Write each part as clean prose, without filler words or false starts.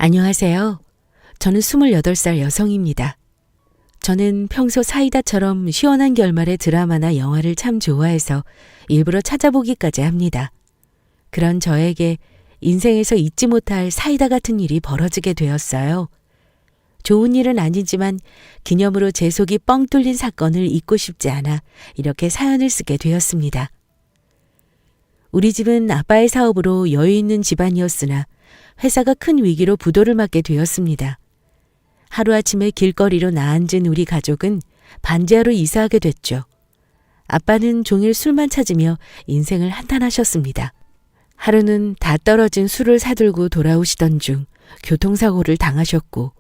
안녕하세요. 저는 28살 여성입니다. 저는 평소 사이다처럼 시원한 결말의 드라마나 영화를 참 좋아해서 일부러 찾아보기까지 합니다. 그런 저에게 인생에서 잊지 못할 사이다 같은 일이 벌어지게 되었어요. 좋은 일은 아니지만 기념으로 제 속이 뻥 뚫린 사건을 잊고 싶지 않아 이렇게 사연을 쓰게 되었습니다. 우리 집은 아빠의 사업으로 여유 있는 집안이었으나 회사가 큰 위기로 부도를 맞게 되었습니다. 하루아침에 길거리로 나앉은 우리 가족은 반지하로 이사하게 됐죠. 아빠는 종일 술만 찾으며 인생을 한탄하셨습니다. 하루는 다 떨어진 술을 사들고 돌아오시던 중 교통사고를 당하셨고,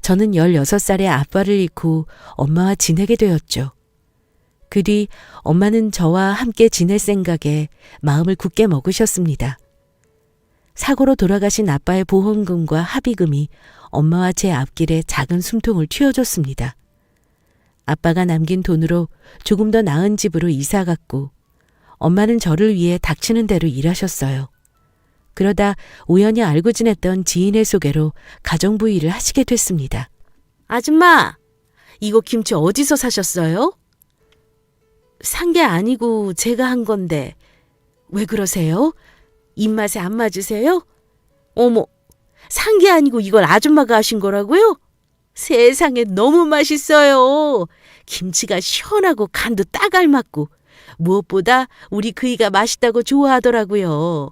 저는 16살에 아빠를 잃고 엄마와 지내게 되었죠. 그 뒤 엄마는 저와 함께 지낼 생각에 마음을 굳게 먹으셨습니다. 사고로 돌아가신 아빠의 보험금과 합의금이 엄마와 제 앞길에 작은 숨통을 틔워줬습니다. 아빠가 남긴 돈으로 조금 더 나은 집으로 이사 갔고, 엄마는 저를 위해 닥치는 대로 일하셨어요. 그러다 우연히 알고 지냈던 지인의 소개로 가정부 일을 하시게 됐습니다. 아줌마, 이거 김치 어디서 사셨어요? 산 게 아니고 제가 한 건데 왜 그러세요? 입맛에 안 맞으세요? 어머, 산 게 아니고 이걸 아줌마가 하신 거라고요? 세상에 너무 맛있어요. 김치가 시원하고 간도 딱 알맞고 무엇보다 우리 그이가 맛있다고 좋아하더라고요.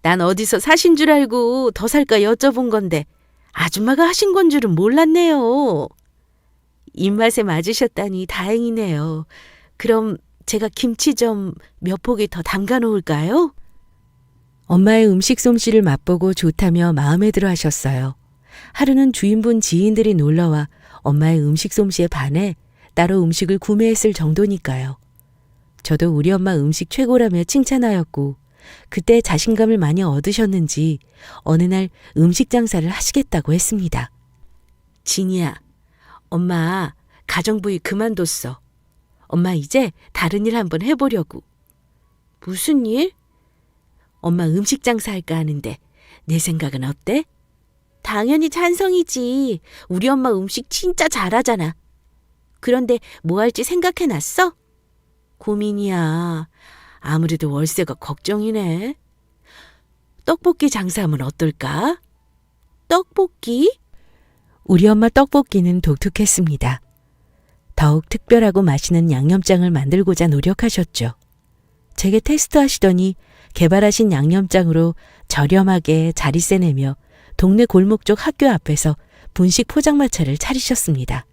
난 어디서 사신 줄 알고 더 살까 여쭤본 건데 아줌마가 하신 건 줄은 몰랐네요. 입맛에 맞으셨다니 다행이네요. 그럼 제가 김치 좀 몇 포기 더 담가 놓을까요? 엄마의 음식 솜씨를 맛보고 좋다며 마음에 들어 하셨어요. 하루는 주인분 지인들이 놀러와 엄마의 음식 솜씨에 반해 따로 음식을 구매했을 정도니까요. 저도 우리 엄마 음식 최고라며 칭찬하였고, 그때 자신감을 많이 얻으셨는지 어느 날 음식 장사를 하시겠다고 했습니다. 진이야, 엄마 가정부 일 그만뒀어. 엄마 이제 다른 일 한번 해보려고. 무슨 일? 엄마 음식 장사할까 하는데 내 생각은 어때? 당연히 찬성이지. 우리 엄마 음식 진짜 잘하잖아. 그런데 뭐 할지 생각해놨어? 고민이야. 아무래도 월세가 걱정이네. 떡볶이 장사하면 어떨까? 떡볶이? 우리 엄마 떡볶이는 독특했습니다. 더욱 특별하고 맛있는 양념장을 만들고자 노력하셨죠. 제게 테스트하시더니 개발하신 양념장으로 저렴하게 자리세 내며 동네 골목 쪽 학교 앞에서 분식 포장마차를 차리셨습니다.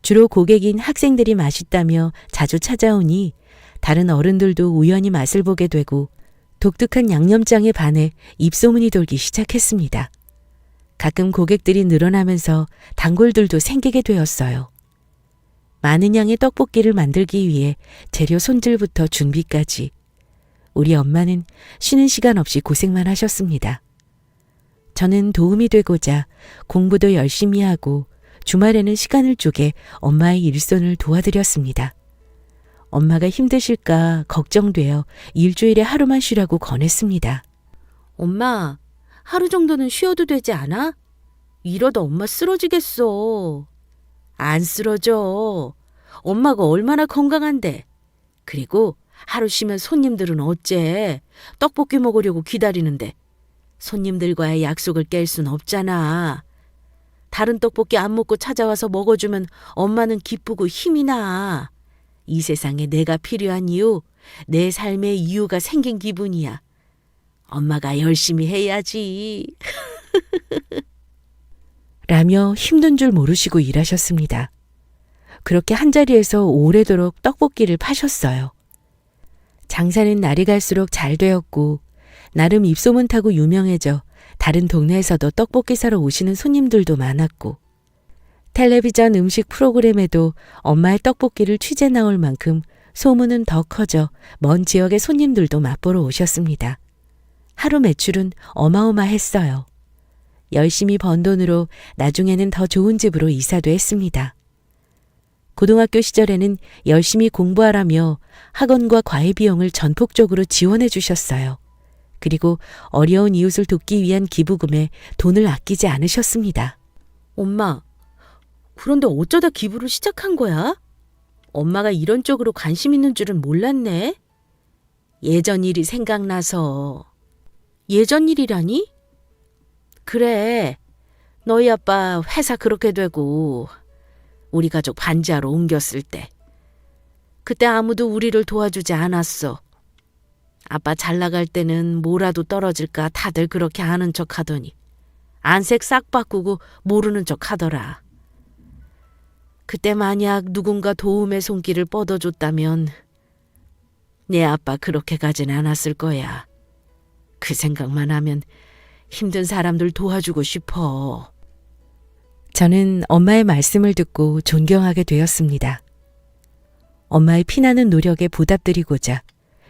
주로 고객인 학생들이 맛있다며 자주 찾아오니 다른 어른들도 우연히 맛을 보게 되고 독특한 양념장에 반해 입소문이 돌기 시작했습니다. 가끔 고객들이 늘어나면서 단골들도 생기게 되었어요. 많은 양의 떡볶이를 만들기 위해 재료 손질부터 준비까지 우리 엄마는 쉬는 시간 없이 고생만 하셨습니다. 저는 도움이 되고자 공부도 열심히 하고 주말에는 시간을 쪼개 엄마의 일손을 도와드렸습니다. 엄마가 힘드실까 걱정되어 일주일에 하루만 쉬라고 권했습니다. 엄마, 하루 정도는 쉬어도 되지 않아? 이러다 엄마 쓰러지겠어. 안 쓰러져. 엄마가 얼마나 건강한데. 그리고 하루 쉬면 손님들은 어째? 떡볶이 먹으려고 기다리는데. 손님들과의 약속을 깰 순 없잖아. 다른 떡볶이 안 먹고 찾아와서 먹어주면 엄마는 기쁘고 힘이 나. 이 세상에 내가 필요한 이유, 내 삶의 이유가 생긴 기분이야. 엄마가 열심히 해야지. 라며 힘든 줄 모르시고 일하셨습니다. 그렇게 한자리에서 오래도록 떡볶이를 파셨어요. 장사는 날이 갈수록 잘 되었고 나름 입소문 타고 유명해져 다른 동네에서도 떡볶이 사러 오시는 손님들도 많았고, 텔레비전 음식 프로그램에도 엄마의 떡볶이를 취재 나올 만큼 소문은 더 커져 먼 지역의 손님들도 맛보러 오셨습니다. 하루 매출은 어마어마했어요. 열심히 번 돈으로 나중에는 더 좋은 집으로 이사도 했습니다. 고등학교 시절에는 열심히 공부하라며 학원과 과외 비용을 전폭적으로 지원해 주셨어요. 그리고 어려운 이웃을 돕기 위한 기부금에 돈을 아끼지 않으셨습니다. 엄마, 그런데 어쩌다 기부를 시작한 거야? 엄마가 이런 쪽으로 관심 있는 줄은 몰랐네. 예전 일이 생각나서. 예전 일이라니? 그래, 너희 아빠 회사 그렇게 되고 우리 가족 반지하로 옮겼을 때. 그때 아무도 우리를 도와주지 않았어. 아빠 잘 나갈 때는 뭐라도 떨어질까 다들 그렇게 아는 척 하더니 안색 싹 바꾸고 모르는 척 하더라. 그때 만약 누군가 도움의 손길을 뻗어줬다면 내 아빠 그렇게 가진 않았을 거야. 그 생각만 하면 힘든 사람들 도와주고 싶어. 저는 엄마의 말씀을 듣고 존경하게 되었습니다. 엄마의 피나는 노력에 보답드리고자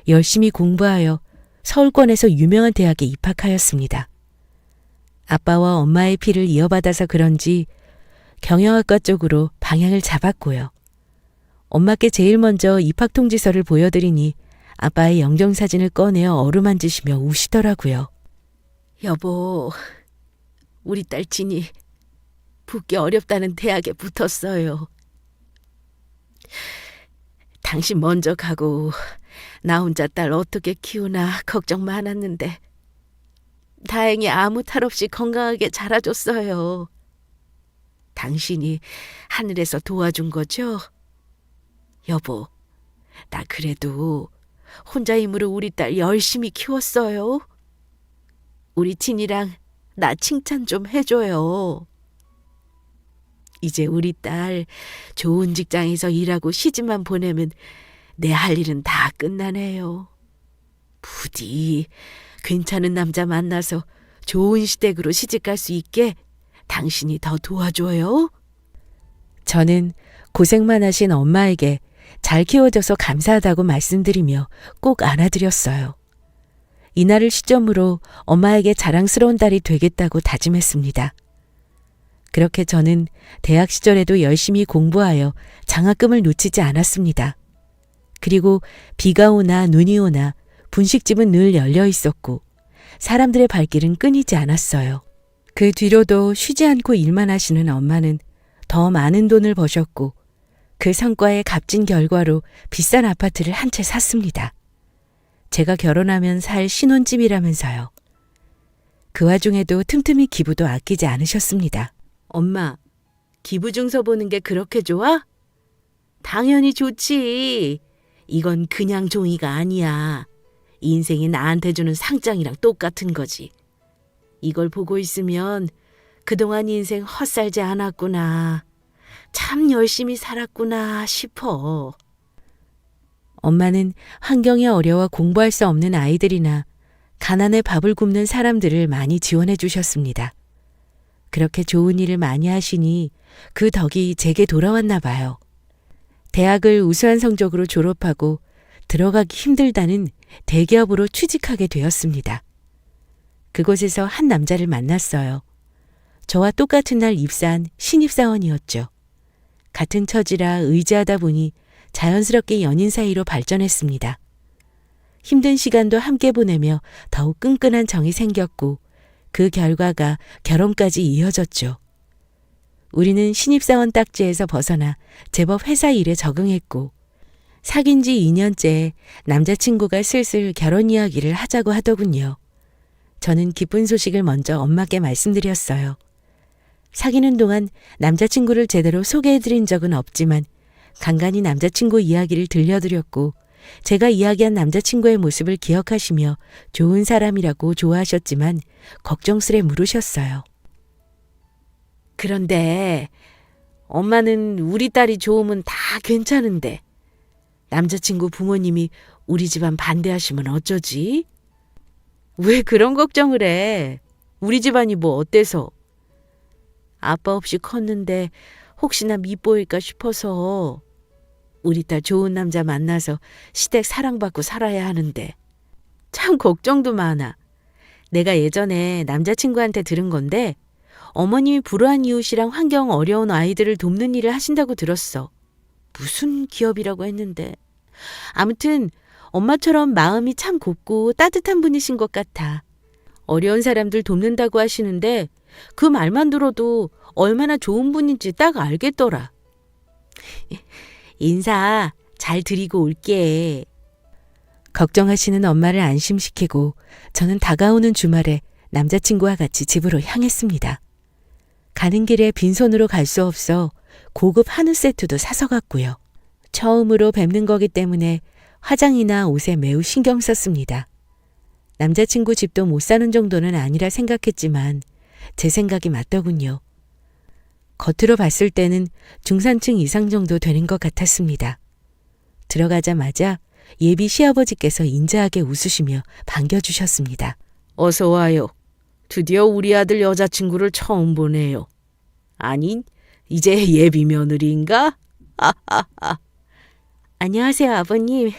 열심히 공부하여 서울권에서 유명한 대학에 입학하였습니다. 아빠와 엄마의 피를 이어받아서 그런지 경영학과 쪽으로 방향을 잡았고요. 엄마께 제일 먼저 입학 통지서를 보여드리니 아빠의 영정사진을 꺼내어 어루만지시며 우시더라고요. 여보, 우리 딸 진이 붙기 어렵다는 대학에 붙었어요. 당신 먼저 가고 나 혼자 딸 어떻게 키우나 걱정 많았는데 다행히 아무 탈 없이 건강하게 자라줬어요. 당신이 하늘에서 도와준 거죠? 여보, 나 그래도 혼자 힘으로 우리 딸 열심히 키웠어요. 우리 진이랑 나 칭찬 좀 해줘요. 이제 우리 딸 좋은 직장에서 일하고 시집만 보내면 내 할 일은 다 끝나네요. 부디 괜찮은 남자 만나서 좋은 시댁으로 시집갈 수 있게 당신이 더 도와줘요. 저는 고생만 하신 엄마에게 잘 키워줘서 감사하다고 말씀드리며 꼭 안아드렸어요. 이날을 시점으로 엄마에게 자랑스러운 딸이 되겠다고 다짐했습니다. 그렇게 저는 대학 시절에도 열심히 공부하여 장학금을 놓치지 않았습니다. 그리고 비가 오나 눈이 오나 분식집은 늘 열려 있었고 사람들의 발길은 끊이지 않았어요. 그 뒤로도 쉬지 않고 일만 하시는 엄마는 더 많은 돈을 버셨고 그 성과의 값진 결과로 비싼 아파트를 한 채 샀습니다. 제가 결혼하면 살 신혼집이라면서요. 그 와중에도 틈틈이 기부도 아끼지 않으셨습니다. 엄마, 기부 증서 보는 게 그렇게 좋아? 당연히 좋지. 이건 그냥 종이가 아니야. 인생이 나한테 주는 상장이랑 똑같은 거지. 이걸 보고 있으면 그동안 인생 헛살지 않았구나. 참 열심히 살았구나 싶어. 엄마는 환경이 어려워 공부할 수 없는 아이들이나 가난에 밥을 굶는 사람들을 많이 지원해 주셨습니다. 그렇게 좋은 일을 많이 하시니 그 덕이 제게 돌아왔나 봐요. 대학을 우수한 성적으로 졸업하고 들어가기 힘들다는 대기업으로 취직하게 되었습니다. 그곳에서 한 남자를 만났어요. 저와 똑같은 날 입사한 신입사원이었죠. 같은 처지라 의지하다 보니 자연스럽게 연인 사이로 발전했습니다. 힘든 시간도 함께 보내며 더욱 끈끈한 정이 생겼고 그 결과가 결혼까지 이어졌죠. 우리는 신입사원 딱지에서 벗어나 제법 회사 일에 적응했고 사귄 지 2년째 남자친구가 슬슬 결혼 이야기를 하자고 하더군요. 저는 기쁜 소식을 먼저 엄마께 말씀드렸어요. 사귀는 동안 남자친구를 제대로 소개해드린 적은 없지만 간간히 남자친구 이야기를 들려드렸고 제가 이야기한 남자친구의 모습을 기억하시며 좋은 사람이라고 좋아하셨지만 걱정스레 물으셨어요. 그런데 엄마는 우리 딸이 좋으면 다 괜찮은데 남자친구 부모님이 우리 집안 반대하시면 어쩌지? 왜 그런 걱정을 해? 우리 집안이 뭐 어때서? 아빠 없이 컸는데 혹시나 밉보일까 싶어서 우리 딸 좋은 남자 만나서 시댁 사랑받고 살아야 하는데 참 걱정도 많아. 내가 예전에 남자친구한테 들은 건데 어머님이 불우한 이웃이랑 환경 어려운 아이들을 돕는 일을 하신다고 들었어. 무슨 기업이라고 했는데. 아무튼 엄마처럼 마음이 참 곱고 따뜻한 분이신 것 같아. 어려운 사람들 돕는다고 하시는데 그 말만 들어도 얼마나 좋은 분인지 딱 알겠더라. 인사 잘 드리고 올게. 걱정하시는 엄마를 안심시키고 저는 다가오는 주말에 남자친구와 같이 집으로 향했습니다. 가는 길에 빈손으로 갈 수 없어 고급 한우 세트도 사서 갔고요. 처음으로 뵙는 거기 때문에 화장이나 옷에 매우 신경 썼습니다. 남자친구 집도 못 사는 정도는 아니라 생각했지만 제 생각이 맞더군요. 겉으로 봤을 때는 중산층 이상 정도 되는 것 같았습니다. 들어가자마자 예비 시아버지께서 인자하게 웃으시며 반겨주셨습니다. 어서 와요. 드디어 우리 아들 여자친구를 처음 보네요. 아니, 이제 예비 며느리인가? 안녕하세요, 아버님.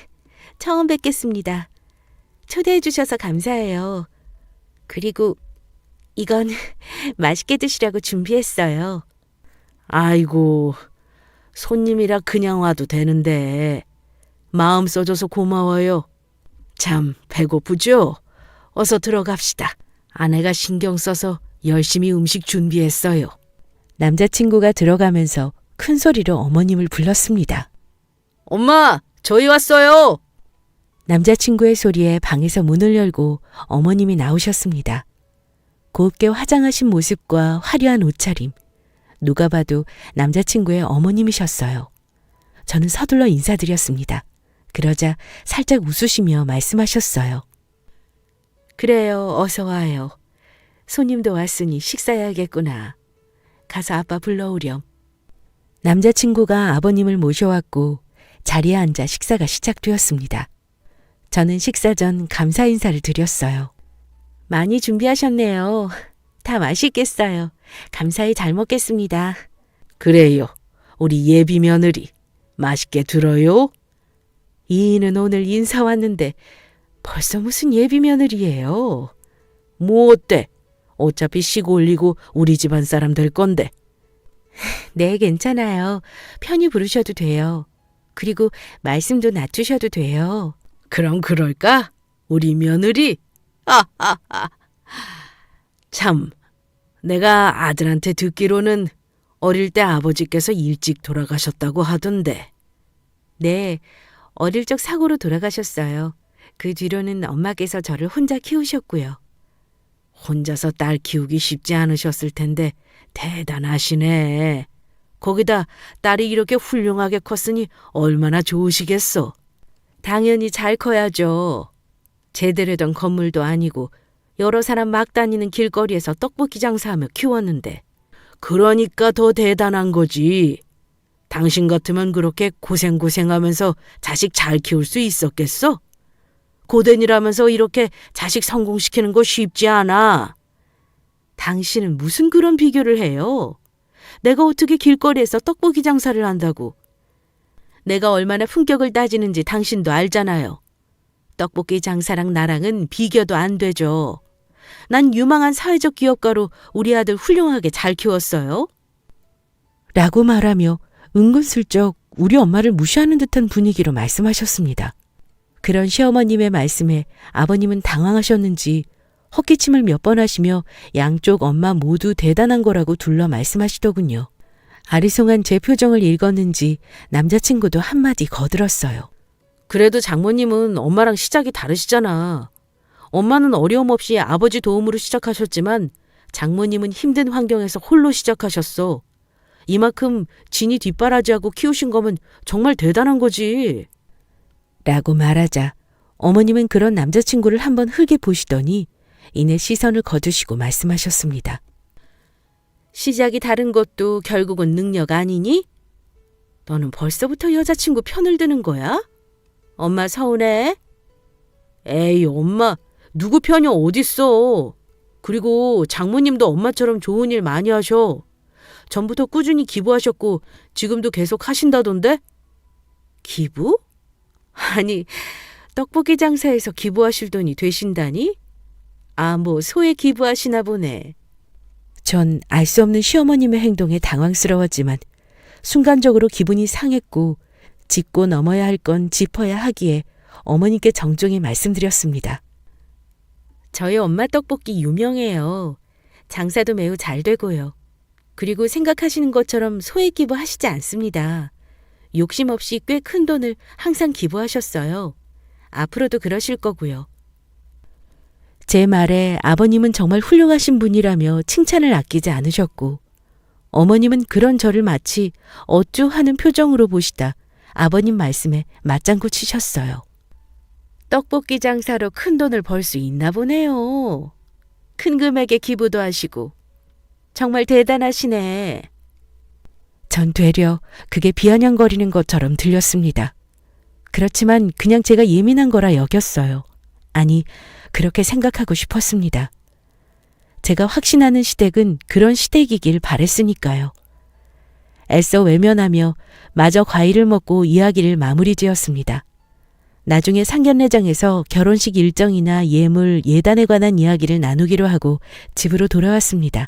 처음 뵙겠습니다. 초대해 주셔서 감사해요. 그리고 이건 맛있게 드시라고 준비했어요. 아이고, 손님이라 그냥 와도 되는데 마음 써줘서 고마워요. 참 배고프죠? 어서 들어갑시다. 아내가 신경 써서 열심히 음식 준비했어요. 남자친구가 들어가면서 큰 소리로 어머님을 불렀습니다. 엄마, 저희 왔어요. 남자친구의 소리에 방에서 문을 열고 어머님이 나오셨습니다. 곱게 화장하신 모습과 화려한 옷차림. 누가 봐도 남자친구의 어머님이셨어요. 저는 서둘러 인사드렸습니다. 그러자 살짝 웃으시며 말씀하셨어요. 그래요, 어서 와요. 손님도 왔으니 식사해야겠구나. 가서 아빠 불러오렴. 남자친구가 아버님을 모셔왔고 자리에 앉아 식사가 시작되었습니다. 저는 식사 전 감사 인사를 드렸어요. 많이 준비하셨네요. 다 맛있겠어요. 감사히 잘 먹겠습니다. 그래요. 우리 예비 며느리 맛있게 들어요. 이인은 오늘 인사 왔는데 벌써 무슨 예비 며느리예요. 뭐 어때? 어차피 시고 올리고 우리 집안 사람 될 건데. 네, 괜찮아요. 편히 부르셔도 돼요. 그리고 말씀도 낮추셔도 돼요. 그럼 그럴까? 우리 며느리? 참, 내가 아들한테 듣기로는 어릴 때 아버지께서 일찍 돌아가셨다고 하던데. 네, 어릴 적 사고로 돌아가셨어요. 그 뒤로는 엄마께서 저를 혼자 키우셨고요. 혼자서 딸 키우기 쉽지 않으셨을 텐데 대단하시네. 거기다 딸이 이렇게 훌륭하게 컸으니 얼마나 좋으시겠어. 당연히 잘 커야죠. 제대로 된 건물도 아니고 여러 사람 막 다니는 길거리에서 떡볶이 장사하며 키웠는데. 그러니까 더 대단한 거지. 당신 같으면 그렇게 고생하면서 자식 잘 키울 수 있었겠어? 고된이라면서 이렇게 자식 성공시키는 거 쉽지 않아. 당신은 무슨 그런 비교를 해요? 내가 어떻게 길거리에서 떡볶이 장사를 한다고. 내가 얼마나 품격을 따지는지 당신도 알잖아요. 떡볶이 장사랑 나랑은 비교도 안 되죠. 난 유망한 사회적 기업가로 우리 아들 훌륭하게 잘 키웠어요. 라고 말하며 은근슬쩍 우리 엄마를 무시하는 듯한 분위기로 말씀하셨습니다. 그런 시어머님의 말씀에 아버님은 당황하셨는지 헛기침을 몇 번 하시며 양쪽 엄마 모두 대단한 거라고 둘러 말씀하시더군요. 아리송한 제 표정을 읽었는지 남자친구도 한마디 거들었어요. 그래도 장모님은 엄마랑 시작이 다르시잖아. 엄마는 어려움 없이 아버지 도움으로 시작하셨지만 장모님은 힘든 환경에서 홀로 시작하셨어. 이만큼 진이 뒷바라지하고 키우신 거면 정말 대단한 거지. 라고 말하자 어머님은 그런 남자친구를 한번 흘게 보시더니 이내 시선을 거두시고 말씀하셨습니다. 시작이 다른 것도 결국은 능력 아니니? 너는 벌써부터 여자친구 편을 드는 거야? 엄마 서운해? 에이, 엄마 누구 편이 어딨어. 그리고 장모님도 엄마처럼 좋은 일 많이 하셔. 전부터 꾸준히 기부하셨고 지금도 계속 하신다던데? 기부? 아니, 떡볶이 장사에서 기부하실 돈이 되신다니? 아, 뭐 소에 기부하시나 보네. 전 알 수 없는 시어머님의 행동에 당황스러웠지만 순간적으로 기분이 상했고 짚고 넘어야 할 건 짚어야 하기에 어머니께 정중히 말씀드렸습니다. 저희 엄마 떡볶이 유명해요. 장사도 매우 잘 되고요. 그리고 생각하시는 것처럼 소액 기부하시지 않습니다. 욕심 없이 꽤 큰 돈을 항상 기부하셨어요. 앞으로도 그러실 거고요. 제 말에 아버님은 정말 훌륭하신 분이라며 칭찬을 아끼지 않으셨고, 어머님은 그런 저를 마치 어쭈 하는 표정으로 보시다 아버님 말씀에 맞장구 치셨어요. 떡볶이 장사로 큰 돈을 벌 수 있나 보네요. 큰 금액의 기부도 하시고. 정말 대단하시네. 전 되려 그게 비아냥거리는 것처럼 들렸습니다. 그렇지만 그냥 제가 예민한 거라 여겼어요. 아니, 그렇게 생각하고 싶었습니다. 제가 확신하는 시댁은 그런 시댁이길 바랬으니까요. 애써 외면하며 마저 과일을 먹고 이야기를 마무리 지었습니다. 나중에 상견례장에서 결혼식 일정이나 예물, 예단에 관한 이야기를 나누기로 하고 집으로 돌아왔습니다.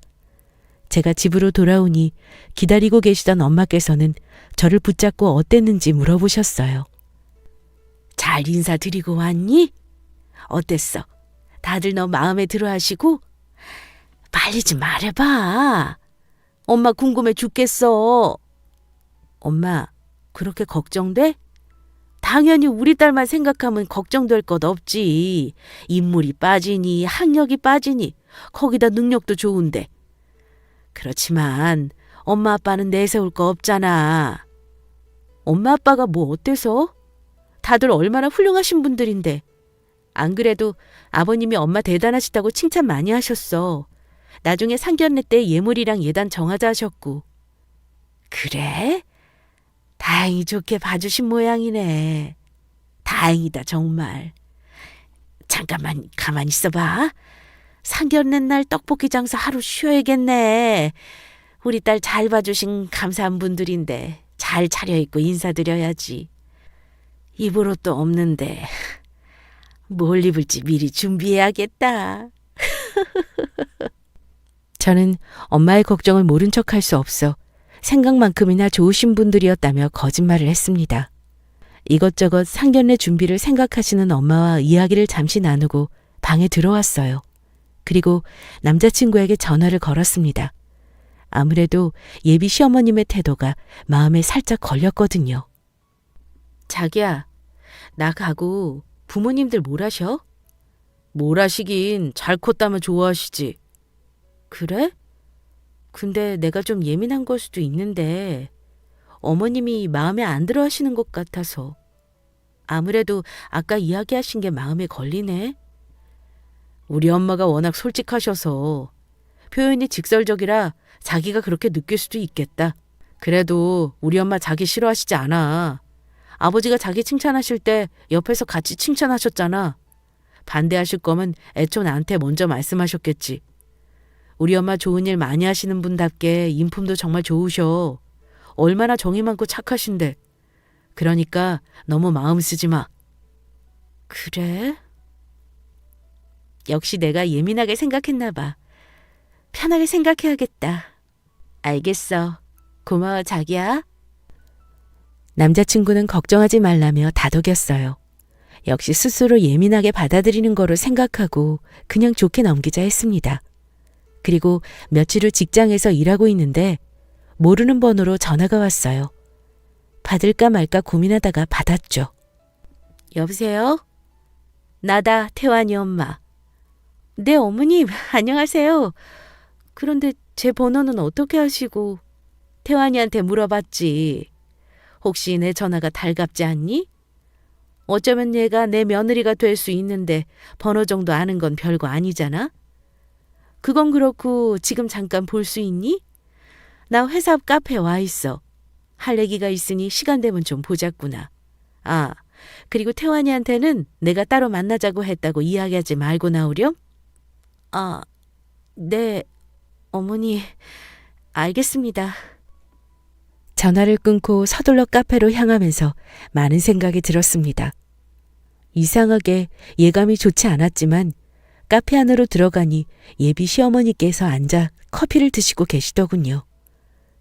제가 집으로 돌아오니 기다리고 계시던 엄마께서는 저를 붙잡고 어땠는지 물어보셨어요. 잘 인사드리고 왔니? 어땠어? 다들 너 마음에 들어 하시고? 빨리 좀 말해봐. 엄마 궁금해 죽겠어. 엄마, 그렇게 걱정돼? 당연히 우리 딸만 생각하면 걱정될 것 없지. 인물이 빠지니 학력이 빠지니 거기다 능력도 좋은데. 그렇지만 엄마 아빠는 내세울 거 없잖아. 엄마 아빠가 뭐 어때서? 다들 얼마나 훌륭하신 분들인데. 안 그래도 아버님이 엄마 대단하시다고 칭찬 많이 하셨어. 나중에 상견례 때 예물이랑 예단 정하자 하셨고. 그래? 다행히 좋게 봐주신 모양이네. 다행이다 정말. 잠깐만 가만히 있어봐. 상견례 날 떡볶이 장사 하루 쉬어야겠네. 우리 딸 잘 봐주신 감사한 분들인데 잘 차려입고 인사드려야지. 입을 옷도 없는데 뭘 입을지 미리 준비해야겠다. 저는 엄마의 걱정을 모른 척할 수 없어 생각만큼이나 좋으신 분들이었다며 거짓말을 했습니다. 이것저것 상견례 준비를 생각하시는 엄마와 이야기를 잠시 나누고 방에 들어왔어요. 그리고 남자친구에게 전화를 걸었습니다. 아무래도 예비 시어머님의 태도가 마음에 살짝 걸렸거든요. 자기야, 나 가고 부모님들 뭘 하셔? 뭘 하시긴 잘 컸다면 좋아하시지. 그래? 근데 내가 좀 예민한 걸 수도 있는데 어머님이 마음에 안 들어 하시는 것 같아서. 아무래도 아까 이야기하신 게 마음에 걸리네. 우리 엄마가 워낙 솔직하셔서 표현이 직설적이라 자기가 그렇게 느낄 수도 있겠다. 그래도 우리 엄마 자기 싫어하시지 않아. 아버지가 자기 칭찬하실 때 옆에서 같이 칭찬하셨잖아. 반대하실 거면 애초 나한테 먼저 말씀하셨겠지. 우리 엄마 좋은 일 많이 하시는 분답게 인품도 정말 좋으셔. 얼마나 정이 많고 착하신데. 그러니까 너무 마음 쓰지 마. 그래? 역시 내가 예민하게 생각했나 봐. 편하게 생각해야겠다. 알겠어. 고마워 자기야. 남자친구는 걱정하지 말라며 다독였어요. 역시 스스로 예민하게 받아들이는 거로 생각하고 그냥 좋게 넘기자 했습니다. 그리고 며칠 후 직장에서 일하고 있는데 모르는 번호로 전화가 왔어요. 받을까 말까 고민하다가 받았죠. 여보세요? 나다, 태환이 엄마. 네, 어머님, 안녕하세요. 그런데 제 번호는 어떻게 하시고? 태환이한테 물어봤지. 혹시 내 전화가 달갑지 않니? 어쩌면 얘가 내 며느리가 될 수 있는데 번호 정도 아는 건 별거 아니잖아? 그건 그렇고 지금 잠깐 볼 수 있니? 나 회사 앞 카페에 와 있어. 할 얘기가 있으니 시간 되면 좀 보자꾸나. 아, 그리고 태환이한테는 내가 따로 만나자고 했다고 이야기하지 말고 나오렴? 아, 네, 어머니, 알겠습니다. 전화를 끊고 서둘러 카페로 향하면서 많은 생각이 들었습니다. 이상하게 예감이 좋지 않았지만 카페 안으로 들어가니 예비 시어머니께서 앉아 커피를 드시고 계시더군요.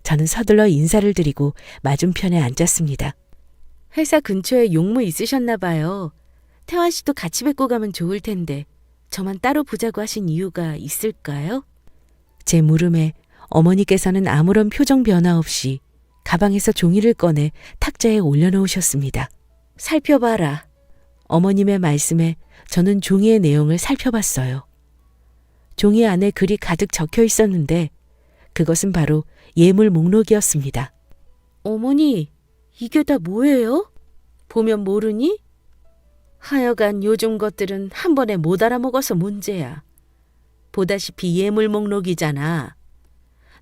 저는 서둘러 인사를 드리고 맞은편에 앉았습니다. 회사 근처에 용무 있으셨나 봐요. 태환 씨도 같이 뵙고 가면 좋을 텐데 저만 따로 보자고 하신 이유가 있을까요? 제 물음에 어머니께서는 아무런 표정 변화 없이 가방에서 종이를 꺼내 탁자에 올려놓으셨습니다. 살펴봐라. 어머님의 말씀에 저는 종이의 내용을 살펴봤어요. 종이 안에 글이 가득 적혀 있었는데 그것은 바로 예물 목록이었습니다. 어머니, 이게 다 뭐예요? 보면 모르니? 하여간 요즘 것들은 한 번에 못 알아먹어서 문제야. 보다시피 예물 목록이잖아.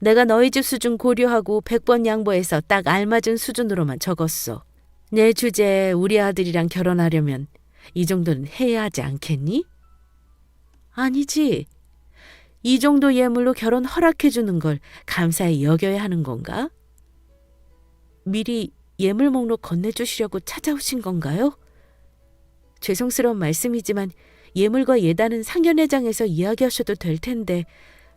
내가 너희 집 수준 고려하고 100번 양보해서 딱 알맞은 수준으로만 적었어. 내 주제에 우리 아들이랑 결혼하려면 이 정도는 해야 하지 않겠니? 아니지. 이 정도 예물로 결혼 허락해주는 걸 감사히 여겨야 하는 건가? 미리 예물 목록 건네주시려고 찾아오신 건가요? 죄송스러운 말씀이지만 예물과 예단은 상견례장에서 이야기하셔도 될 텐데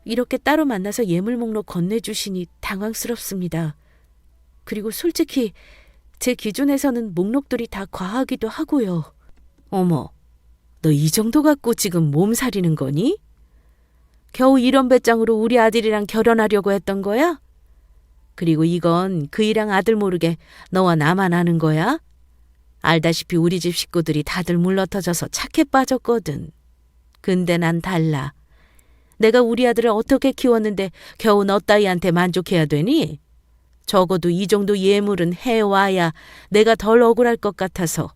이렇게 따로 만나서 예물 목록 건네주시니 당황스럽습니다. 그리고 솔직히 제 기준에서는 목록들이 다 과하기도 하고요. 어머, 너 이 정도 갖고 지금 몸살이는 거니? 겨우 이런 배짱으로 우리 아들이랑 결혼하려고 했던 거야? 그리고 이건 그이랑 아들 모르게 너와 나만 아는 거야? 알다시피 우리 집 식구들이 다들 물러터져서 착해 빠졌거든. 근데 난 달라. 내가 우리 아들을 어떻게 키웠는데 겨우 너 따위한테 만족해야 되니? 적어도 이 정도 예물은 해와야 내가 덜 억울할 것 같아서.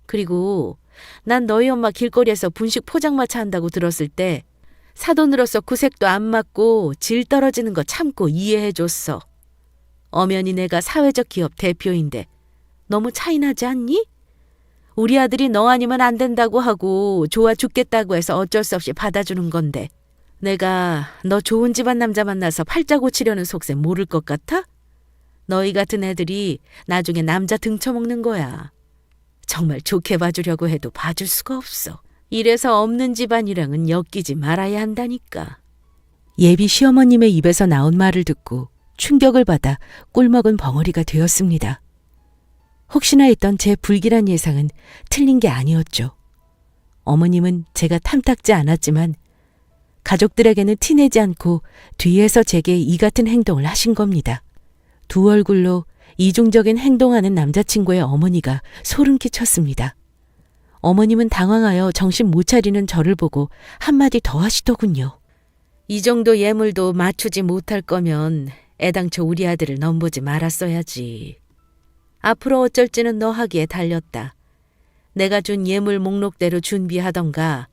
그리고 난 너희 엄마 길거리에서 분식 포장마차 한다고 들었을 때 사돈으로서 구색도 안 맞고 질 떨어지는 거 참고 이해해줬어. 엄연히 내가 사회적 기업 대표인데 너무 차이나지 않니? 우리 아들이 너 아니면 안 된다고 하고 좋아 죽겠다고 해서 어쩔 수 없이 받아주는 건데 내가 너 좋은 집안 남자 만나서 팔자 고치려는 속셈 모를 것 같아? 너희 같은 애들이 나중에 남자 등쳐먹는 거야. 정말 좋게 봐주려고 해도 봐줄 수가 없어. 이래서 없는 집안이랑은 엮이지 말아야 한다니까. 예비 시어머님의 입에서 나온 말을 듣고 충격을 받아 꿀먹은 벙어리가 되었습니다. 혹시나 했던 제 불길한 예상은 틀린 게 아니었죠. 어머님은 제가 탐탁지 않았지만 가족들에게는 티내지 않고 뒤에서 제게 이 같은 행동을 하신 겁니다. 두 얼굴로 이중적인 행동하는 남자친구의 어머니가 소름 끼쳤습니다. 어머님은 당황하여 정신 못 차리는 저를 보고 한마디 더 하시더군요. 이 정도 예물도 맞추지 못할 거면 애당초 우리 아들을 넘보지 말았어야지. 앞으로 어쩔지는 너 하기에 달렸다. 내가 준 예물 목록대로 준비하던가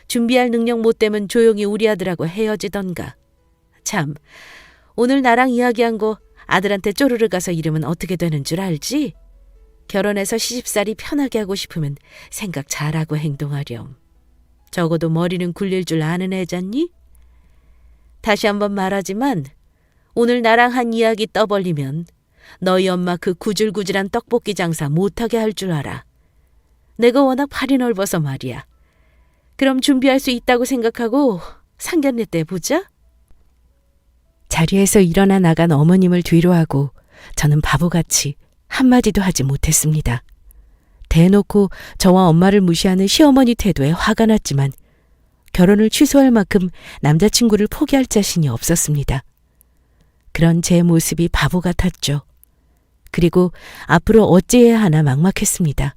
준비할 능력 못 되면 조용히 우리 아들하고 헤어지던가. 참, 오늘 나랑 이야기한 거 아들한테 쪼르르 가서 이러면 어떻게 되는 줄 알지? 결혼해서 시집살이 편하게 하고 싶으면 생각 잘하고 행동하렴. 적어도 머리는 굴릴 줄 아는 애잖니? 다시 한번 말하지만 오늘 나랑 한 이야기 떠벌리면 너희 엄마 그 구질구질한 떡볶이 장사 못하게 할 줄 알아. 내가 워낙 팔이 넓어서 말이야. 그럼 준비할 수 있다고 생각하고 상견례 때 보자. 자리에서 일어나 나간 어머님을 뒤로하고 저는 바보같이 한마디도 하지 못했습니다. 대놓고 저와 엄마를 무시하는 시어머니 태도에 화가 났지만 결혼을 취소할 만큼 남자친구를 포기할 자신이 없었습니다. 그런 제 모습이 바보 같았죠. 그리고 앞으로 어찌해야 하나 막막했습니다.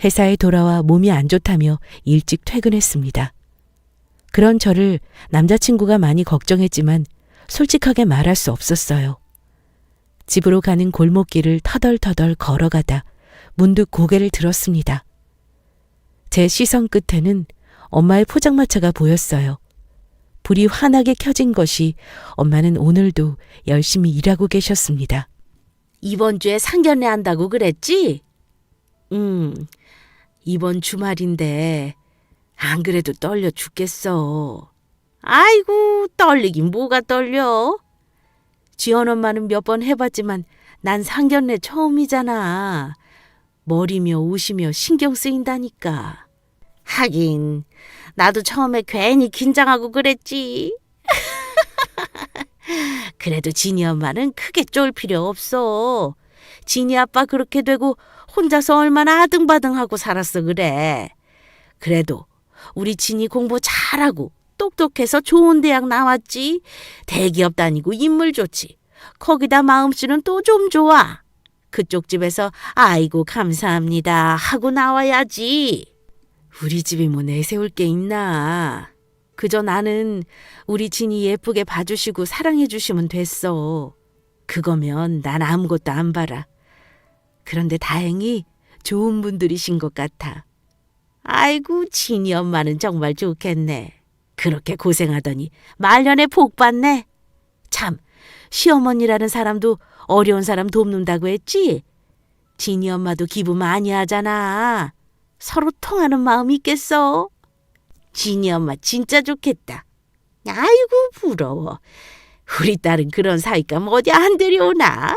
회사에 돌아와 몸이 안 좋다며 일찍 퇴근했습니다. 그런 저를 남자친구가 많이 걱정했지만 솔직하게 말할 수 없었어요. 집으로 가는 골목길을 터덜터덜 걸어가다 문득 고개를 들었습니다. 제 시선 끝에는 엄마의 포장마차가 보였어요. 불이 환하게 켜진 것이 엄마는 오늘도 열심히 일하고 계셨습니다. 이번 주에 상견례 한다고 그랬지? 이번 주말인데 안 그래도 떨려 죽겠어. 아이고, 떨리긴 뭐가 떨려. 지연 엄마는 몇 번 해봤지만 난 상견례 처음이잖아. 머리며 옷이며 신경 쓰인다니까. 하긴 나도 처음에 괜히 긴장하고 그랬지. 그래도 진이 엄마는 크게 쫄 필요 없어. 진이 아빠 그렇게 되고 혼자서 얼마나 아등바등하고 살았어 그래. 그래도 우리 진이 공부 잘하고 똑똑해서 좋은 대학 나왔지. 대기업 다니고 인물 좋지. 거기다 마음씨는 또 좀 좋아. 그쪽 집에서 아이고 감사합니다 하고 나와야지. 우리 집이 뭐 내세울 게 있나. 그저 나는 우리 진이 예쁘게 봐주시고 사랑해 주시면 됐어. 그거면 난 아무것도 안 바라. 그런데 다행히 좋은 분들이신 것 같아. 아이고 진이 엄마는 정말 좋겠네. 그렇게 고생하더니 말년에 복 받네. 참, 시어머니라는 사람도 어려운 사람 돕는다고 했지? 진이 엄마도 기부 많이 하잖아. 서로 통하는 마음이 있겠어. 진이 엄마 진짜 좋겠다. 아이고 부러워. 우리 딸은 그런 사이감 어디 안 데려오나?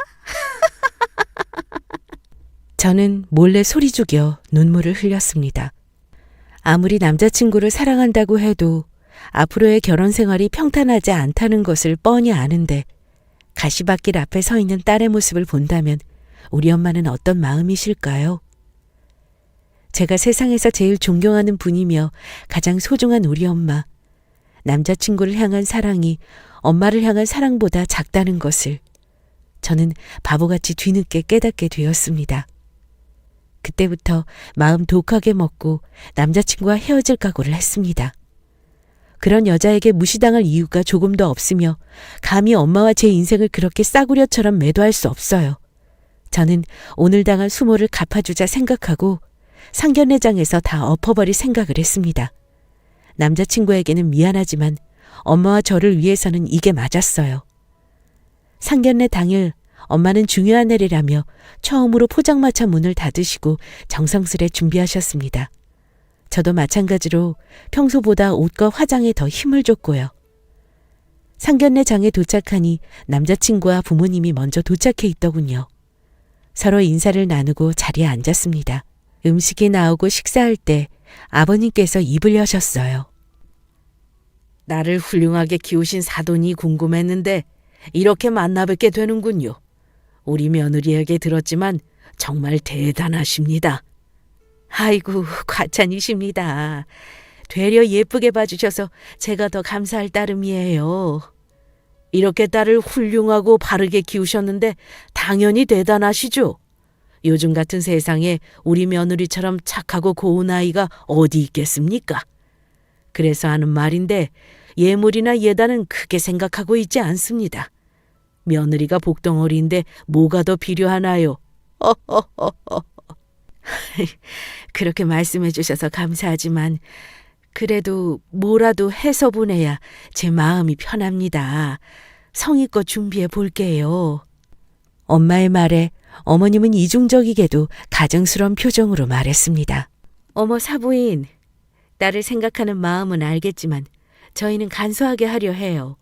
저는 몰래 소리 죽여 눈물을 흘렸습니다. 아무리 남자친구를 사랑한다고 해도 앞으로의 결혼 생활이 평탄하지 않다는 것을 뻔히 아는데 가시밭길 앞에 서 있는 딸의 모습을 본다면 우리 엄마는 어떤 마음이실까요? 제가 세상에서 제일 존경하는 분이며 가장 소중한 우리 엄마. 남자친구를 향한 사랑이 엄마를 향한 사랑보다 작다는 것을 저는 바보같이 뒤늦게 깨닫게 되었습니다. 그때부터 마음 독하게 먹고 남자친구와 헤어질 각오를 했습니다. 그런 여자에게 무시당할 이유가 조금도 없으며 감히 엄마와 제 인생을 그렇게 싸구려처럼 매도할 수 없어요. 저는 오늘 당한 수모를 갚아주자 생각하고 상견례장에서 다 엎어버릴 생각을 했습니다. 남자친구에게는 미안하지만 엄마와 저를 위해서는 이게 맞았어요. 상견례 당일 엄마는 중요한 날이라며 처음으로 포장마차 문을 닫으시고 정성스레 준비하셨습니다. 저도 마찬가지로 평소보다 옷과 화장에 더 힘을 줬고요. 상견례장에 도착하니 남자친구와 부모님이 먼저 도착해 있더군요. 서로 인사를 나누고 자리에 앉았습니다. 음식이 나오고 식사할 때 아버님께서 입을 여셨어요. 나를 훌륭하게 키우신 사돈이 궁금했는데 이렇게 만나 뵙게 되는군요. 우리 며느리에게 들었지만 정말 대단하십니다. 아이고 과찬이십니다. 되려 예쁘게 봐주셔서 제가 더 감사할 따름이에요. 이렇게 딸을 훌륭하고 바르게 키우셨는데 당연히 대단하시죠. 요즘 같은 세상에 우리 며느리처럼 착하고 고운 아이가 어디 있겠습니까? 그래서 하는 말인데 예물이나 예단은 크게 생각하고 있지 않습니다. 며느리가 복덩어리인데 뭐가 더 필요하나요? 그렇게 말씀해 주셔서 감사하지만 그래도 뭐라도 해서 보내야 제 마음이 편합니다. 성의껏 준비해 볼게요. 엄마의 말에 어머님은 이중적이게도 가증스러운 표정으로 말했습니다. 어머 사부인, 딸을 생각하는 마음은 알겠지만 저희는 간소하게 하려 해요.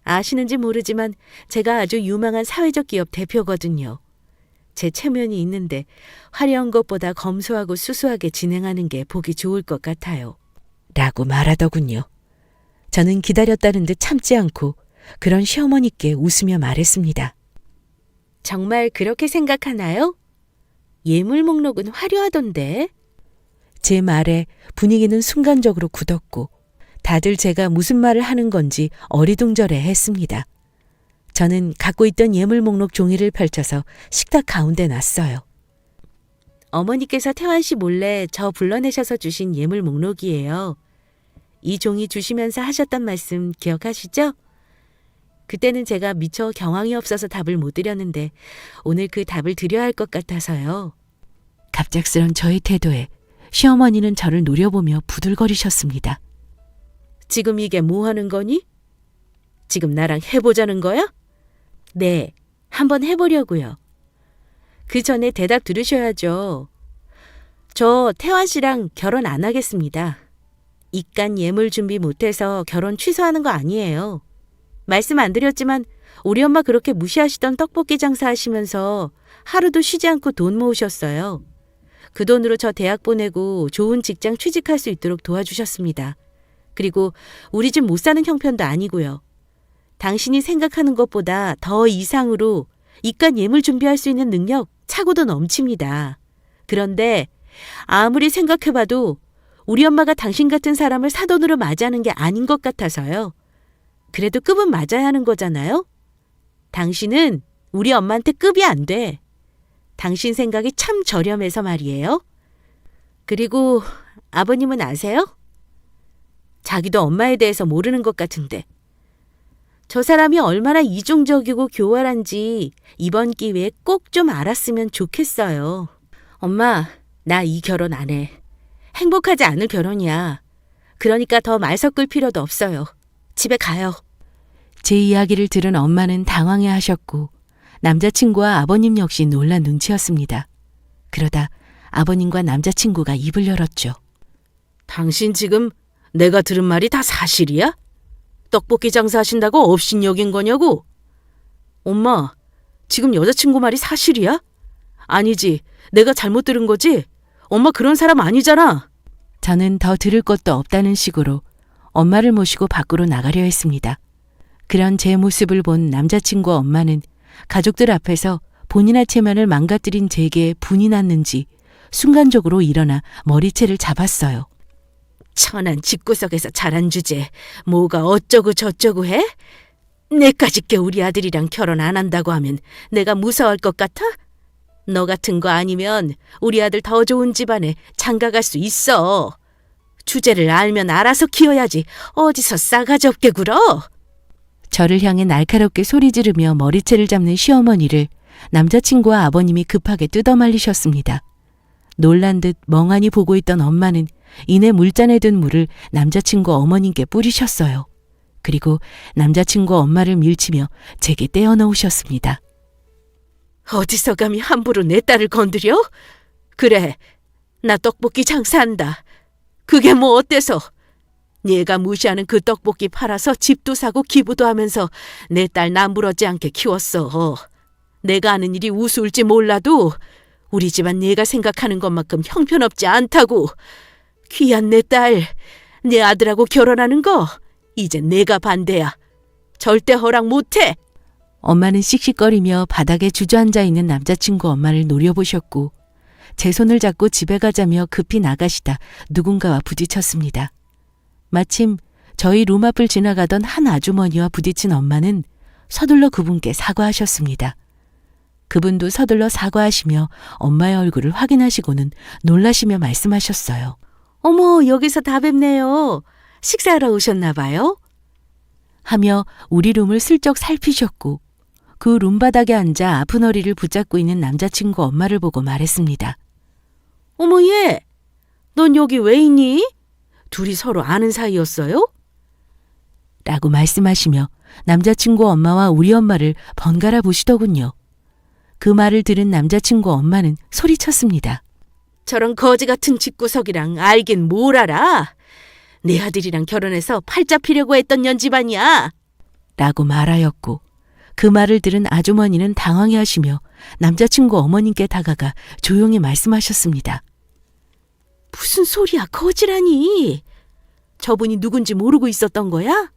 아시는지 모르지만 제가 아주 유망한 사회적 기업 대표거든요. 제 체면이 있는데 화려한 것보다 검소하고 수수하게 진행하는 게 보기 좋을 것 같아요. 라고 말하더군요. 저는 기다렸다는 듯 참지 않고 그런 시어머니께 웃으며 말했습니다. 정말 그렇게 생각하나요? 예물 목록은 화려하던데. 제 말에 분위기는 순간적으로 굳었고 다들 제가 무슨 말을 하는 건지 어리둥절해 했습니다. 저는 갖고 있던 예물 목록 종이를 펼쳐서 식탁 가운데 놨어요. 어머니께서 태환 씨 몰래 저 불러내셔서 주신 예물 목록이에요. 이 종이 주시면서 하셨던 말씀 기억하시죠? 그때는 제가 미처 경황이 없어서 답을 못 드렸는데 오늘 그 답을 드려야 할 것 같아서요. 갑작스런 저의 태도에 시어머니는 저를 노려보며 부들거리셨습니다. 지금 이게 뭐 하는 거니? 지금 나랑 해보자는 거야? 네, 한번 해보려고요. 그 전에 대답 들으셔야죠. 저 태환 씨랑 결혼 안 하겠습니다. 입간 예물 준비 못해서 결혼 취소하는 거 아니에요. 말씀 안 드렸지만 우리 엄마 그렇게 무시하시던 떡볶이 장사하시면서 하루도 쉬지 않고 돈 모으셨어요. 그 돈으로 저 대학 보내고 좋은 직장 취직할 수 있도록 도와주셨습니다. 그리고 우리 집 못 사는 형편도 아니고요. 당신이 생각하는 것보다 더 이상으로 이깟 예물 준비할 수 있는 능력 차고도 넘칩니다. 그런데 아무리 생각해봐도 우리 엄마가 당신 같은 사람을 사돈으로 맞이하는 게 아닌 것 같아서요. 그래도 급은 맞아야 하는 거잖아요? 당신은 우리 엄마한테 급이 안 돼. 당신 생각이 참 저렴해서 말이에요. 그리고 아버님은 아세요? 자기도 엄마에 대해서 모르는 것 같은데. 저 사람이 얼마나 이중적이고 교활한지 이번 기회에 꼭 좀 알았으면 좋겠어요. 엄마, 나 이 결혼 안 해. 행복하지 않을 결혼이야. 그러니까 더 말 섞을 필요도 없어요. 집에 가요. 제 이야기를 들은 엄마는 당황해 하셨고 남자친구와 아버님 역시 놀란 눈치였습니다. 그러다 아버님과 남자친구가 입을 열었죠. 당신 지금 내가 들은 말이 다 사실이야? 떡볶이 장사하신다고 업신여긴 거냐고? 엄마, 지금 여자친구 말이 사실이야? 아니지, 내가 잘못 들은 거지? 엄마 그런 사람 아니잖아. 저는 더 들을 것도 없다는 식으로 엄마를 모시고 밖으로 나가려 했습니다. 그런 제 모습을 본 남자친구 엄마는 가족들 앞에서 본인의 체면을 망가뜨린 제게 분이 났는지 순간적으로 일어나 머리채를 잡았어요. 천한 집구석에서 자란 주제 뭐가 어쩌고 저쩌고 해? 내까짓 게 우리 아들이랑 결혼 안 한다고 하면 내가 무서워할 것 같아? 너 같은 거 아니면 우리 아들 더 좋은 집안에 장가갈 수 있어. 주제를 알면 알아서 키워야지 어디서 싸가지 없게 굴어. 저를 향해 날카롭게 소리 지르며 머리채를 잡는 시어머니를 남자친구와 아버님이 급하게 뜯어말리셨습니다. 놀란 듯 멍하니 보고 있던 엄마는 이내 물잔에 든 물을 남자친구 어머님께 뿌리셨어요. 그리고 남자친구 엄마를 밀치며 제게 떼어놓으셨습니다. 어디서 감히 함부로 내 딸을 건드려? 그래, 나 떡볶이 장사한다. 그게 뭐 어때서? 네가 무시하는 그 떡볶이 팔아서 집도 사고 기부도 하면서 내 딸 남부럽지 않게 키웠어. 내가 하는 일이 우스울지 몰라도 우리 집안 네가 생각하는 것만큼 형편없지 않다고. 귀한 내 딸, 내 아들하고 결혼하는 거 이제 내가 반대야. 절대 허락 못해. 엄마는 씩씩거리며 바닥에 주저앉아 있는 남자친구 엄마를 노려보셨고 제 손을 잡고 집에 가자며 급히 나가시다 누군가와 부딪혔습니다. 마침 저희 룸 앞을 지나가던 한 아주머니와 부딪힌 엄마는 서둘러 그분께 사과하셨습니다. 그분도 서둘러 사과하시며 엄마의 얼굴을 확인하시고는 놀라시며 말씀하셨어요. 어머, 여기서 다 뵙네요. 식사하러 오셨나 봐요? 하며 우리 룸을 슬쩍 살피셨고 그 룸바닥에 앉아 아픈 허리를 붙잡고 있는 남자친구 엄마를 보고 말했습니다. 어머, 얘, 넌 여기 왜 있니? 둘이 서로 아는 사이였어요? 라고 말씀하시며 남자친구 엄마와 우리 엄마를 번갈아 보시더군요. 그 말을 들은 남자친구 엄마는 소리쳤습니다. 저런 거지 같은 집구석이랑 알긴 뭘 알아? 내 아들이랑 결혼해서 팔자 피려고 했던 년집안이야. 라고 말하였고 그 말을 들은 아주머니는 당황해하시며 남자친구 어머님께 다가가 조용히 말씀하셨습니다. 무슨 소리야, 거지라니. 저분이 누군지 모르고 있었던 거야?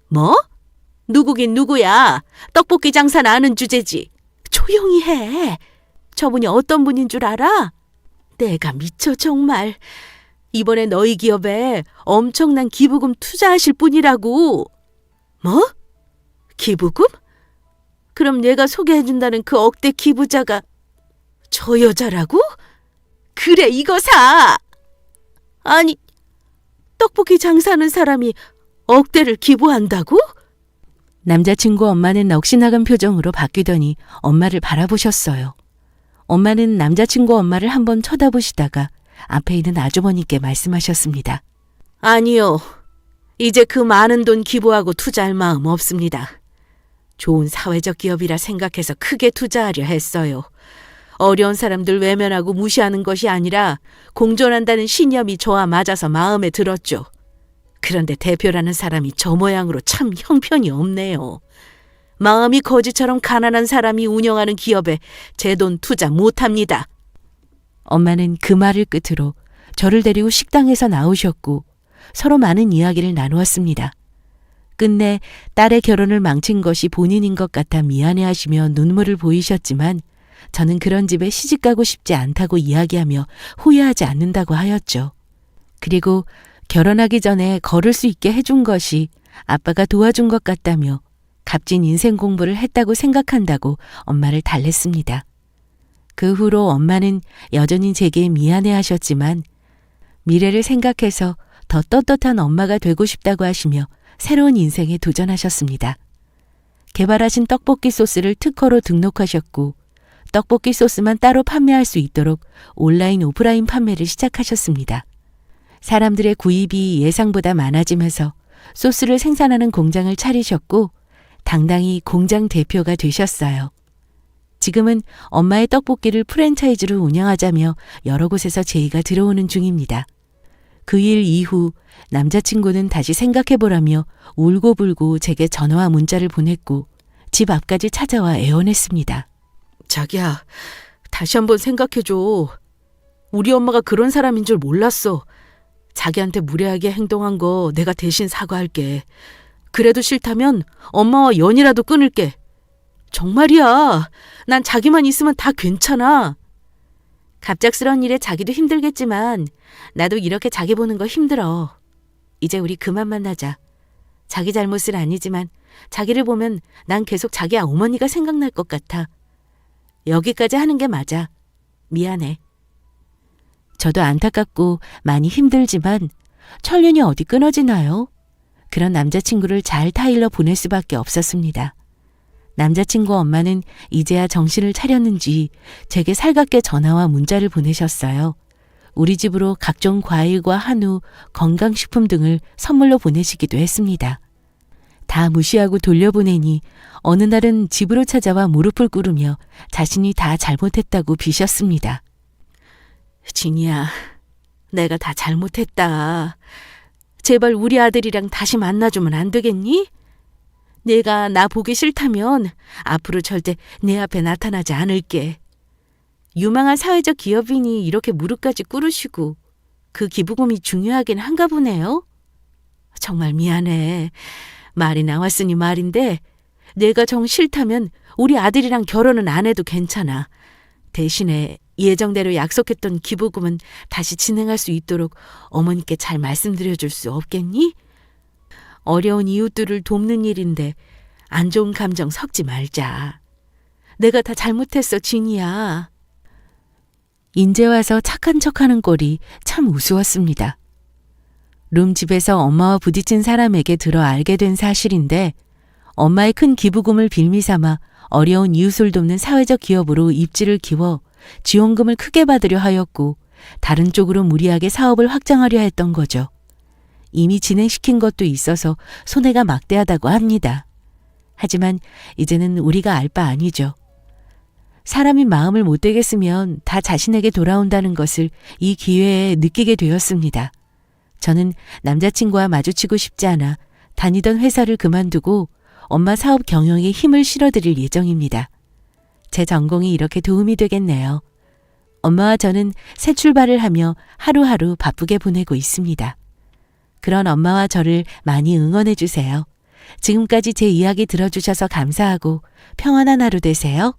뭐? 누구긴 누구야. 떡볶이 장사는 아는 주제지. 조용히 해. 저분이 어떤 분인 줄 알아? 내가 미쳐 정말. 이번에 너희 기업에 엄청난 기부금 투자하실 분이라고. 뭐? 기부금? 그럼 내가 소개해준다는 그 억대 기부자가 저 여자라고? 그래, 이거 사! 아니, 떡볶이 장사하는 사람이 억대를 기부한다고? 남자친구 엄마는 넋이나간 표정으로 바뀌더니 엄마를 바라보셨어요. 엄마는 남자친구 엄마를 한번 쳐다보시다가 앞에 있는 아주머니께 말씀하셨습니다. 아니요. 이제 그 많은 돈 기부하고 투자할 마음 없습니다. 좋은 사회적 기업이라 생각해서 크게 투자하려 했어요. 어려운 사람들 외면하고 무시하는 것이 아니라 공존한다는 신념이 저와 맞아서 마음에 들었죠. 그런데 대표라는 사람이 저 모양으로 참 형편이 없네요. 마음이 거지처럼 가난한 사람이 운영하는 기업에 제 돈 투자 못합니다. 엄마는 그 말을 끝으로 저를 데리고 식당에서 나오셨고 서로 많은 이야기를 나누었습니다. 끝내 딸의 결혼을 망친 것이 본인인 것 같아 미안해하시며 눈물을 보이셨지만 저는 그런 집에 시집가고 싶지 않다고 이야기하며 후회하지 않는다고 하였죠. 그리고 결혼하기 전에 걸을 수 있게 해준 것이 아빠가 도와준 것 같다며 값진 인생 공부를 했다고 생각한다고 엄마를 달랬습니다. 그 후로 엄마는 여전히 제게 미안해하셨지만 미래를 생각해서 더 떳떳한 엄마가 되고 싶다고 하시며 새로운 인생에 도전하셨습니다. 개발하신 떡볶이 소스를 특허로 등록하셨고 떡볶이 소스만 따로 판매할 수 있도록 온라인 오프라인 판매를 시작하셨습니다. 사람들의 구입이 예상보다 많아지면서 소스를 생산하는 공장을 차리셨고 당당히 공장 대표가 되셨어요. 지금은 엄마의 떡볶이를 프랜차이즈로 운영하자며 여러 곳에서 제의가 들어오는 중입니다. 그 일 이후 남자친구는 다시 생각해보라며 울고불고 제게 전화와 문자를 보냈고 집 앞까지 찾아와 애원했습니다. 자기야, 다시 한번 생각해줘. 우리 엄마가 그런 사람인 줄 몰랐어. 자기한테 무례하게 행동한 거 내가 대신 사과할게. 그래도 싫다면 엄마와 연이라도 끊을게. 정말이야. 난 자기만 있으면 다 괜찮아. 갑작스러운 일에 자기도 힘들겠지만 나도 이렇게 자기 보는 거 힘들어. 이제 우리 그만 만나자. 자기 잘못은 아니지만 자기를 보면 난 계속 자기 어머니가 생각날 것 같아. 여기까지 하는 게 맞아. 미안해. 저도 안타깝고 많이 힘들지만 천륜이 어디 끊어지나요? 그런 남자친구를 잘 타일러 보낼 수밖에 없었습니다. 남자친구 엄마는 이제야 정신을 차렸는지 제게 살갑게 전화와 문자를 보내셨어요. 우리 집으로 각종 과일과 한우, 건강식품 등을 선물로 보내시기도 했습니다. 다 무시하고 돌려보내니 어느 날은 집으로 찾아와 무릎을 꿇으며 자신이 다 잘못했다고 비셨습니다. 진이야, 내가 다 잘못했다. 제발 우리 아들이랑 다시 만나주면 안 되겠니? 내가 나 보기 싫다면 앞으로 절대 내 앞에 나타나지 않을게. 유망한 사회적 기업인이 이렇게 무릎까지 꿇으시고 그 기부금이 중요하긴 한가 보네요. 정말 미안해. 말이 나왔으니 말인데 내가 정 싫다면 우리 아들이랑 결혼은 안 해도 괜찮아. 대신에 예정대로 약속했던 기부금은 다시 진행할 수 있도록 어머니께 잘 말씀드려줄 수 없겠니? 어려운 이웃들을 돕는 일인데 안 좋은 감정 섞지 말자. 내가 다 잘못했어, 진이야. 인제 와서 착한 척하는 꼴이 참 우스웠습니다. 룸집에서 엄마와 부딪힌 사람에게 들어 알게 된 사실인데 엄마의 큰 기부금을 빌미삼아 어려운 이웃을 돕는 사회적 기업으로 입지를 키워 지원금을 크게 받으려 하였고 다른 쪽으로 무리하게 사업을 확장하려 했던 거죠. 이미 진행시킨 것도 있어서 손해가 막대하다고 합니다. 하지만 이제는 우리가 알 바 아니죠. 사람이 마음을 못되게 쓰면 다 자신에게 돌아온다는 것을 이 기회에 느끼게 되었습니다. 저는 남자친구와 마주치고 싶지 않아 다니던 회사를 그만두고 엄마 사업 경영에 힘을 실어드릴 예정입니다. 제 전공이 이렇게 도움이 되겠네요. 엄마와 저는 새 출발을 하며 하루하루 바쁘게 보내고 있습니다. 그런 엄마와 저를 많이 응원해 주세요. 지금까지 제 이야기 들어주셔서 감사하고 평안한 하루 되세요.